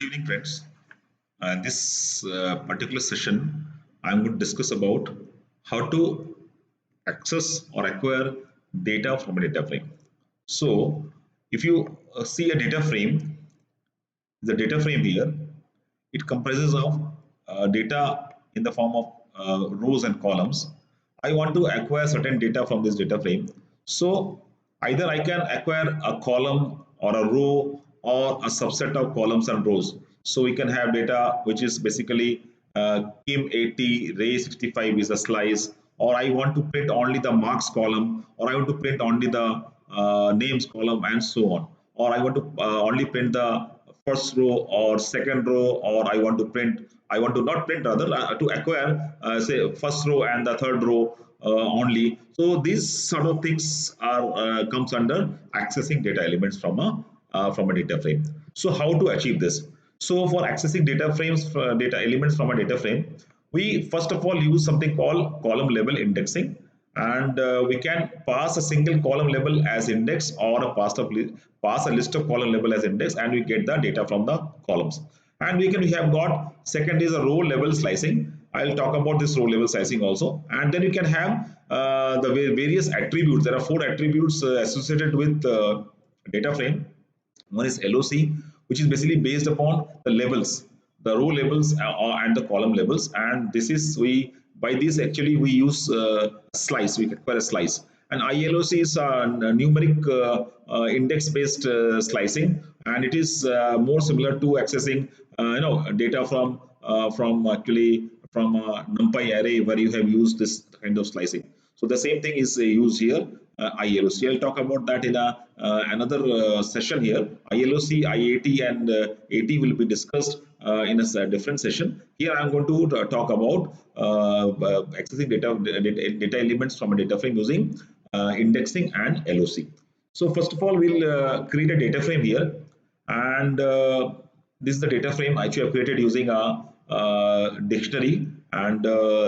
Good evening, friends. This particular session, I'm going to discuss about how to access or acquire data from a data frame. So, if you see a data frame, the data frame here, it comprises of data in the form of rows and columns. I want to acquire certain data from this data frame. So either I can acquire a column or a row or a subset of columns and rows. So we can have data which is basically Kim 80, Ray 65 is a slice, or I want to print only the marks column, or I want to print only the names column, and so on. Or I want to only print the first row or second row, or I want to not print rather to acquire say first row and the third row only. So these sort of things are comes under accessing data elements from a data frame. So how to achieve this? So for accessing data frames, data elements from a data frame, we first of all use something called column level indexing, and we can pass a single column level as index, or pass a list of column level as index, and we get the data from the columns. And we have got second is a row level slicing. I'll talk about this row level slicing also. And then you can have the various attributes. There are four attributes associated with data frame. One is LOC, which is basically based upon the levels, the row levels and the column levels. And this is we by this actually we use slice. We acquire a slice. And ILOC is numeric index-based slicing, and it is more similar to accessing data from actually from a NumPy array where you have used this kind of slicing. So the same thing is used here, ILOC. I'll talk about that in another session here. ILOC, IAT, and AT will be discussed in a different session. Here I'm going to talk about accessing data elements from a data frame using indexing and LOC. So first of all, we'll create a data frame here, and this is the data frame which I have created using a dictionary, and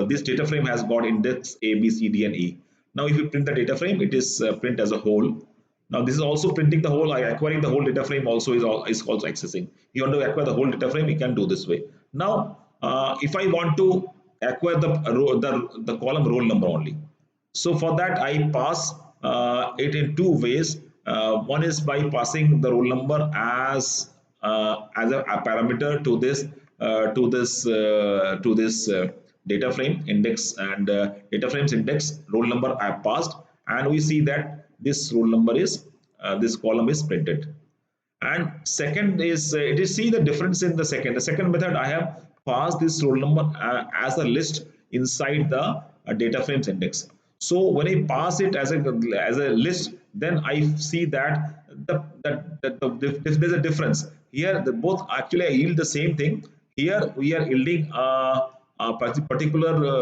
this data frame has got index A, B, C, D, and E. Now, if you print the data frame, it is print as a whole. Now, this is also printing the whole. Acquiring the whole data frame also is also accessing. If you want to acquire the whole data frame, you can do this way. Now, if I want to acquire the column roll number only, so for that I pass it in two ways. One is by passing the roll number as a parameter to this data frame index, and data frames index roll number I have passed, and we see that this roll number is this column is printed. And second is it is see the difference in the second method. I have passed this roll number as a list inside the data frames index. So when I pass it as a list, then I see that there's a difference here. The both actually yield the same thing. Here we are yielding a particular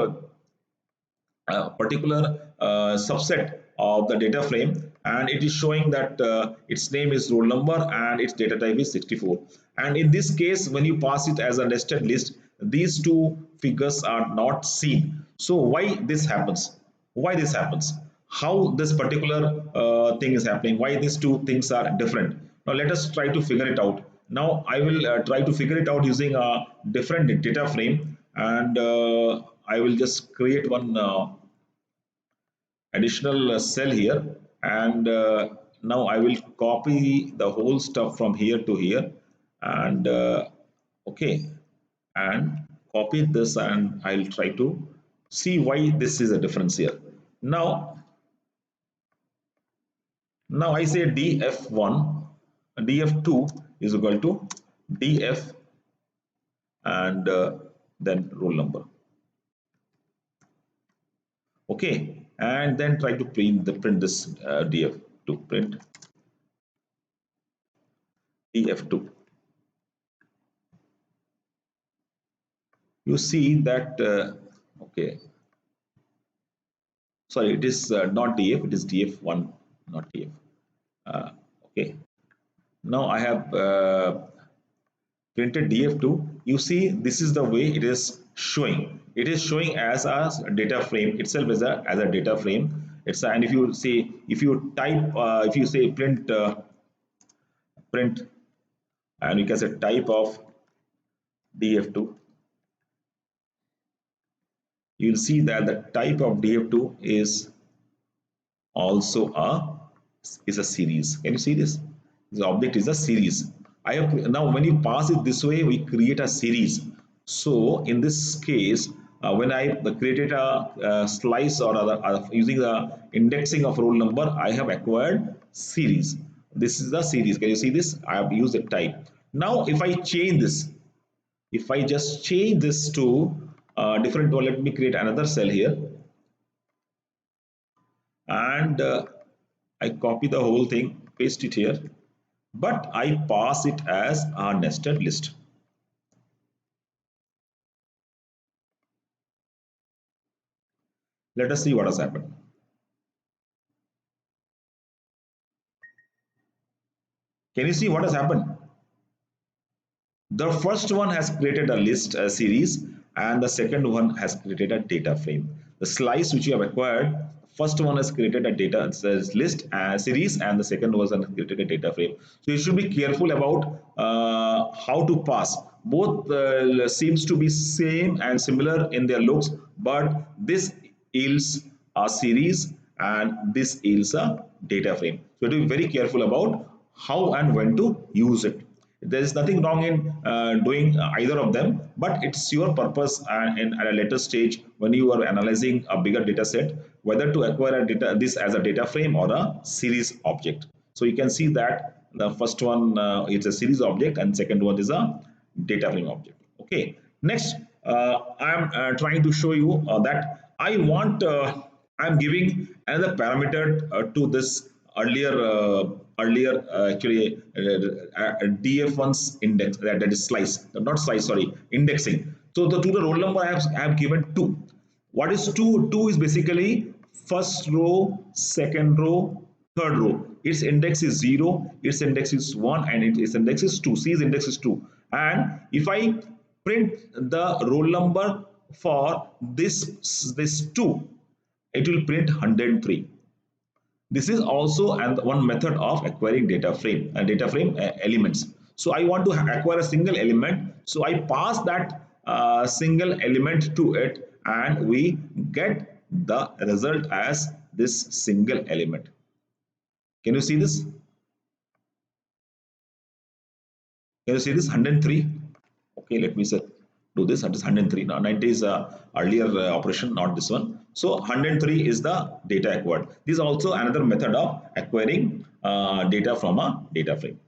subset of the data frame, and it is showing that its name is roll number and its data type is 64. And in this case, when you pass it as a nested list, these two figures are not seen. So why this happens? Why this happens? How this particular thing is happening? Why these two things are different? Now let us try to figure it out. Now I will try to figure it out using a different data frame, and I will just create one additional cell here, and now I will copy the whole stuff from here to here, and okay, and copy this, and I'll try to see why this is a difference here. Now I say df1, df2 is equal to df, and then roll number. Okay, and then try to print this df2, print df2. You see that okay, sorry, it is not df, it is df1, not df. Okay, now I have printed df2. You see, this is the way it is showing. It is showing as a data frame itself, as a data frame. It's and if you see, if you type if you say print, and you can say type of df2, you'll see that the type of df2 is also a series. Can you see this? The object is a series. I have now when you pass it this way, we create a series. So in this case, when I created a slice or using the indexing of roll number, I have acquired series. This is the series. Can you see this? I have used the type. Now if I change this, if I just change this to a different one, let me create another cell here, and I copy the whole thing, paste it here, but I pass it as a nested list. Let us see what has happened. Can you see what has happened? The first one has created a list, a series, and the second one has created a data frame. The slice which you have acquired, first one has created a data list series, and the second one has created a data frame. So you should be careful about how to pass. Both seems to be same and similar in their looks, but this yields a series and this yields a data frame. So you have to be very careful about how and when to use it. There is nothing wrong in doing either of them, but it's your purpose at a later stage when you are analyzing a bigger data set, whether to acquire this as a data frame or a series object. So you can see that the first one is a series object and second one is a data frame object. Okay, next I am trying to show you that I'm giving another parameter to this earlier actually df1's index, that is slice, not slice, sorry, indexing. So to the roll number I have given 2. What is 2? 2 is basically first row, second row, third row. Its index is 0, its index is 1, and its index is 2. C's index is 2. And if I print the roll number for this 2, it will print 103. This is also one method of acquiring data frame and data frame elements. So I want to acquire a single element. So I pass that single element to it, and we get the result as this single element. Can you see this? Can you see this 103? Okay, let me say do this. That is 103. Now 90 is earlier operation, not this one. So 103 is the data acquired. This is also another method of acquiring data from a data frame.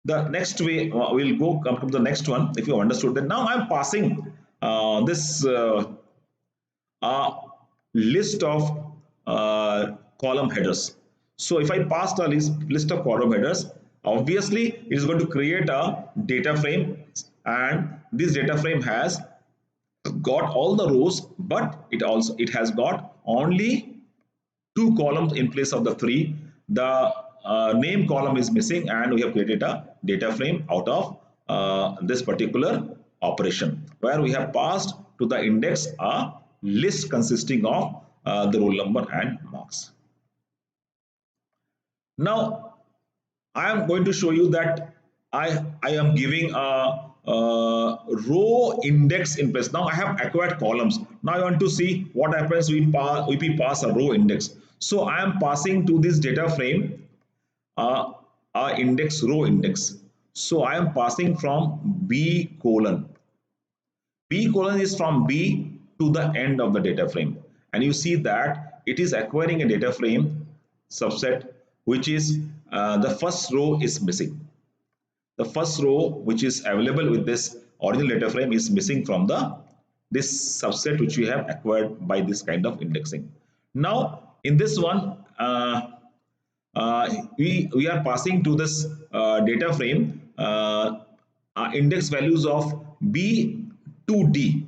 The next way we'll go come to the next one. If you understood that, now I'm passing this list of column headers. So if I pass the list of column headers, obviously it is going to create a data frame, and this data frame has got all the rows, but it has got only 2 columns in place of the 3. The name column is missing, and we have created a data frame out of this particular operation, where we have passed to the index a list consisting of the roll number and marks. Now I am going to show you that I am giving a row index in place. Now I have acquired columns. Now I want to see what happens if we pass a row index. So I am passing to this data frame a index, row index. So I am passing from B colon. B colon is from B to the end of the data frame. And you see that it is acquiring a data frame subset, which is the first row is missing. The first row which is available with this original data frame is missing from this subset which we have acquired by this kind of indexing. Now in this one we are passing to this data frame index values of B to D.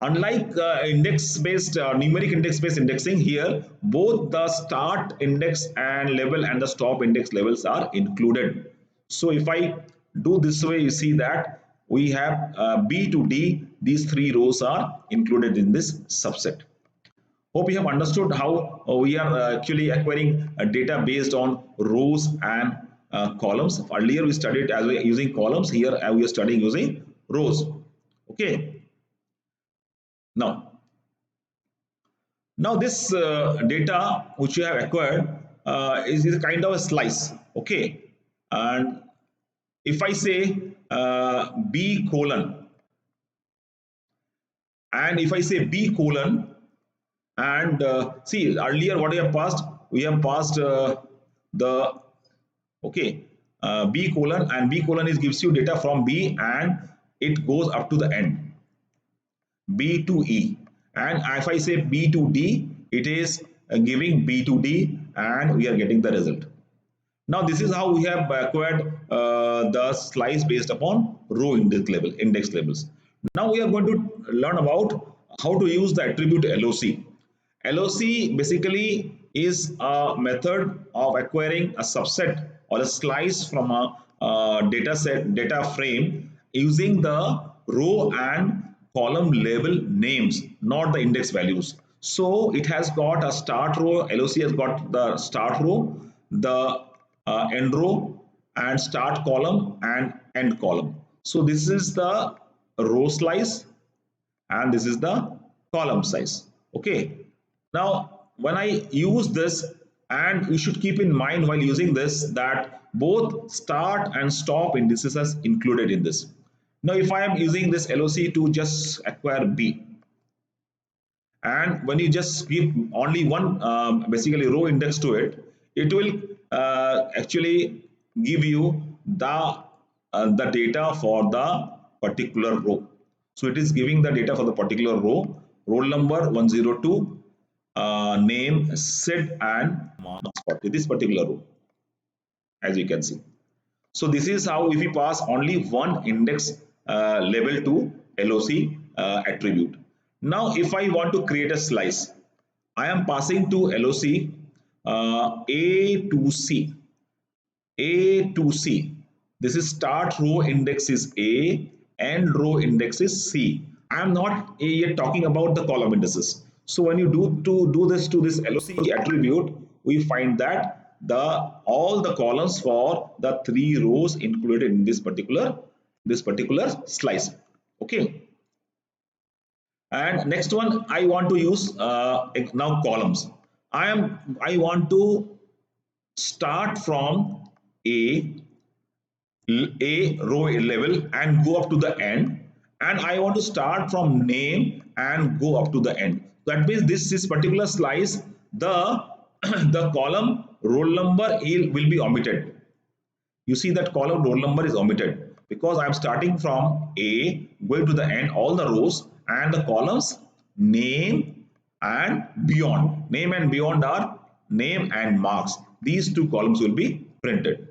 Unlike index-based numeric index-based indexing, here both the start index and level and the stop index levels are included. So if I do this way, you see that we have B to D. These 3 rows are included in this subset. Hope you have understood how we are actually acquiring data based on rows and columns. Earlier we studied as using columns. Here we are studying using rows. Okay. Now this data which you have acquired is a kind of a slice. Okay. And if I say b colon, and if I say b colon, and see earlier what we have passed the, okay, b colon, and b colon is gives you data from b and it goes up to the end, b to e, and if I say b to d, it is giving b to d, and we are getting the result. Now this is how we have acquired the slice based upon row index labels. Now we are going to learn about how to use the attribute LOC. LOC basically is a method of acquiring a subset or a slice from a data frame using the row and column label names, not the index values. So it has got a start row. LOC has got the start row, the end row, and start column and end column. So this is the row slice and this is the column size. Okay. Now, when I use this, and you should keep in mind while using this that both start and stop indices are included in this. Now, if I am using this LOC to just acquire B, and when you just give only one basically row index to it, it will actually give you the data for the particular row. So it is giving the data for the particular row, roll number 102, name, SID, and marks 40, this particular row, as you can see. So this is how if we pass only one index label to LOC attribute. Now if I want to create a slice, I am passing to LOC A to C. A to C. This is start row index is A, end row index is C. I am not yet talking about the column indices. So when you do this to this LOC attribute, we find that the all the columns for the three rows included in this particular slice. Okay. And next one, I want to use now columns. I want to start from A row level and go up to the end, and I want to start from name and go up to the end. That means this particular slice, the the column roll number will be omitted. You see that column roll number is omitted because I am starting from A going to the end, all the rows, and the columns name and beyond. Name and beyond are name and marks. These two columns will be printed.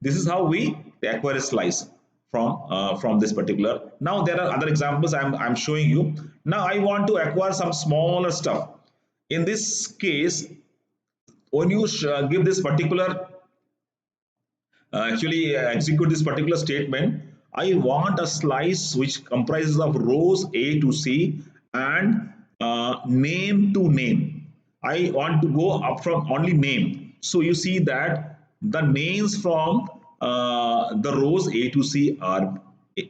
This is how we acquire a slice from this particular. Now there are other examples I'm showing you. Now I want to acquire some smaller stuff. In this case, when you give this particular actually execute this particular statement, I want a slice which comprises of rows A to C and name to name. I want to go up from only name. So you see that the names from the rows A to C are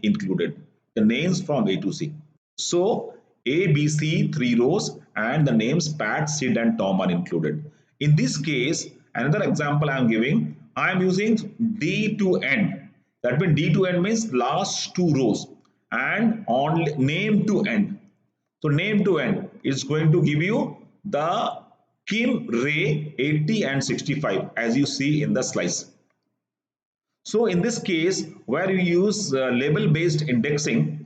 included. The names from A to C. So A, B, C, three rows, and the names Pat, Sid, and Tom are included. In this case, another example I am giving, I am using D to end. That means D to end means last two rows, and on name to end. So name to end is going to give you the Kim, Ray, 80 and 65 as you see in the slice. So in this case, where you use label based indexing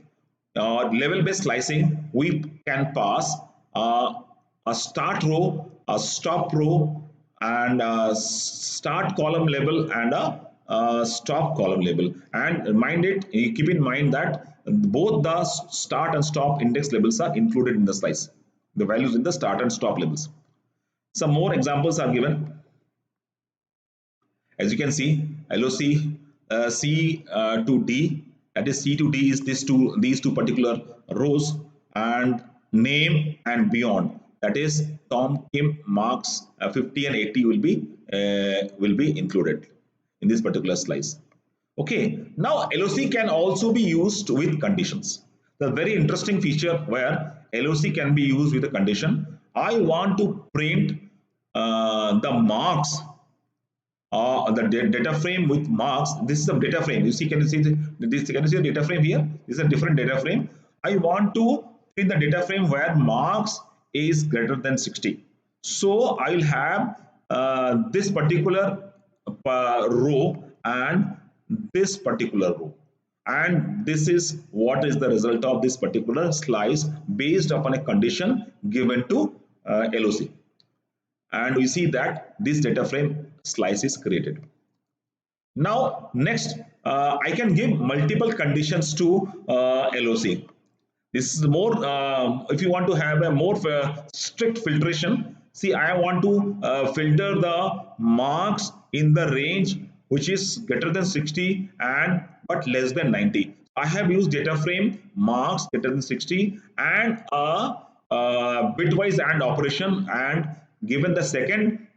or label based slicing, we can pass a start row, a stop row, and a start column label and a stop column label. And mind it, you keep in mind that both the start and stop index labels are included in the slice, the values in the start and stop labels. Some more examples are given. As you can see, LOC C to D, that is C to D is these two particular rows, and name and beyond, that is Tom, Kim, marks 50 and 80 will be included in this particular slice. Okay, now LOC can also be used with conditions. The very interesting feature where LOC can be used with a condition. I want to print the marks the data frame with marks. This is a data frame. You see, can you see this? Can you see the data frame here? This is a different data frame. I want to print the data frame where marks is greater than 60. So I will have this particular row and this particular row. And this is what is the result of this particular slice based upon a condition given to LOC. And we see that this data frame slice is created. Now next, I can give multiple conditions to LOC. This is more, if you want to have a more strict filtration, see, I want to filter the marks in the range which is greater than 60 and but less than 90. I have used data frame marks greater than 60 and a bitwise AND operation, and given the second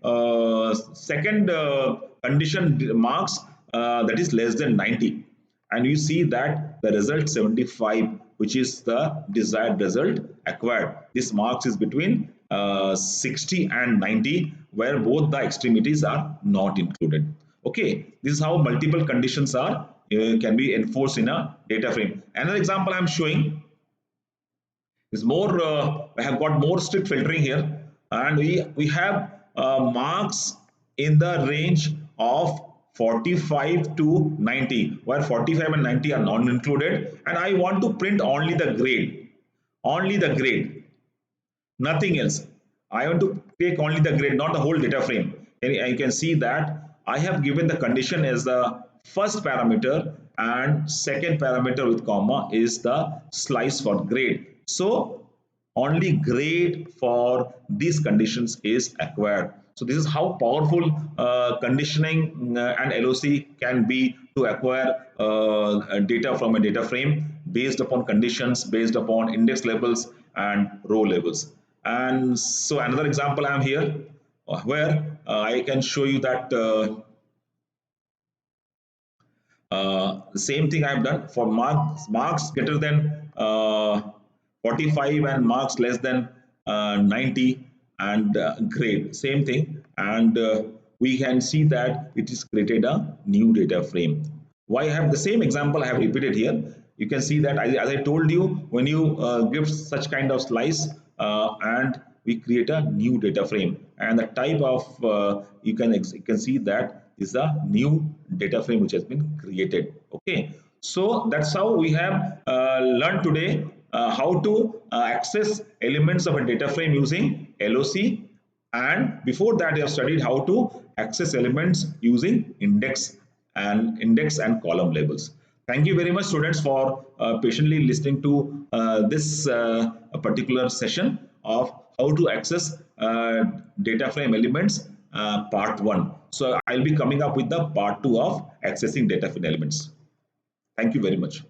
condition marks that is less than 90, and you see that the result 75, which is the desired result acquired. This marks is between 60 and 90, where both the extremities are not included. Okay, this is how multiple conditions are can be enforced in a data frame. Another example I'm showing is more. I have got more strict filtering here, and we have marks in the range of 45 to 90, where 45 and 90 are not included, and I want to print only the grade, nothing else. I want to take only the grade, not the whole data frame. And you can see that I have given the condition as the first parameter, and second parameter with comma is the slice for grade. So only grade for these conditions is acquired. So this is how powerful conditioning and LOC can be to acquire data from a data frame based upon conditions, based upon index levels and row levels. And so another example I am here where I can show you that the same thing I have done for marks greater than 45 and marks less than 90 and grade, same thing. And we can see that it is created a new data frame. Why I have the same example I have repeated here. You can see that as I told you, when you give such kind of slice and we create a new data frame, and the type of you can see that is a new data frame which has been created. Okay, so that's how we have learned today how to access elements of a data frame using LOC, and before that you have studied how to access elements using index and column labels. Thank you very much, students, for patiently listening to this particular session of how to access data frame elements part 1. So I'll be coming up with the part 2 of accessing data frame elements. Thank you very much.